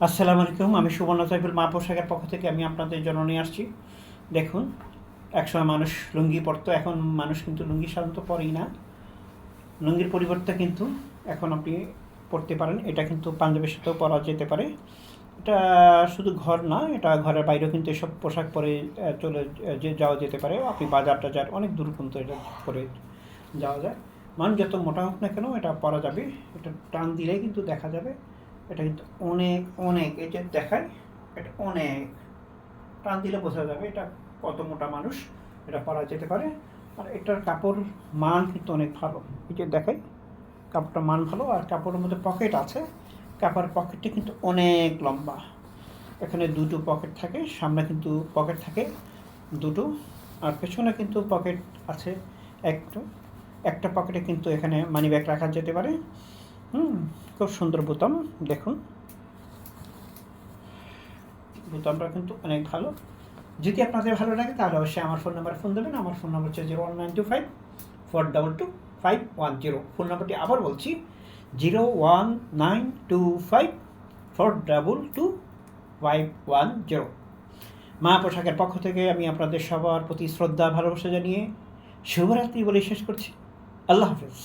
আসসালামু আলাইকুম। আমি সুবর্ণ সাইফুল মা পোশাকের পক্ষ থেকে আমি আপনাদের জন্য নিয়ে আসছি। দেখুন, একসময় মানুষ লুঙ্গি পরতো, এখন মানুষ কিন্তু লুঙ্গি সাধারণত পরেই না। লুঙ্গির পরিবর্তে কিন্তু এখন আপনি পরতে পারেন। এটা কিন্তু পাঞ্জাবের সাথেও পরা যেতে পারে। এটা শুধু ঘর না, এটা ঘরের বাইরেও কিন্তু এসব পোশাক পরে যাওয়া যেতে পারে। আপনি বাজার টাজার অনেক দূর পর্যন্ত এটা পরে যাওয়া যায়। মানুষ যত মোটা হোক না কেন এটা পরা যাবে। এটা টান দিলেই কিন্তু দেখা যাবে। এটা কিন্তু অনেক অনেক এই যে দেখায়, এটা অনেক টান দিলে বোঝা যাবে এটা কত মোটা মানুষ। এটা পরা যেতে পারে। আর এটার কাপড় মান কিন্তু অনেক ভালো। এই যে দেখাই, কাপড়টার মান ভালো। আর কাপড়ের মধ্যে পকেট আছে। কাপড়ের পকেটটি কিন্তু অনেক লম্বা। এখানে দুটো পকেট থাকে, সামনে কিন্তু পকেট থাকে দুটো, আর পেছনে কিন্তু পকেট আছে একটা। একটা পকেটে কিন্তু এখানে মানি ব্যাগ রাখা যেতে পারে। খুব সুন্দর বোতাম, দেখুন বোতামটা কিন্তু অনেক ভালো। যদি আপনাদের ভালো লাগে তাহলে অবশ্যই আমার ফোন নাম্বারে ফোন দেবেন। আমার ফোন নাম্বার হচ্ছে 01925 422 510। ফোন নাম্বারটি আবার বলছি, 01925 422 510। মা পোশাকের পক্ষ থেকে আমি আপনাদের সবার প্রতি শ্রদ্ধা ভালোবাসা জানিয়ে শুভরাত্রি বলে শেষ করছি। আল্লাহ হাফেজ।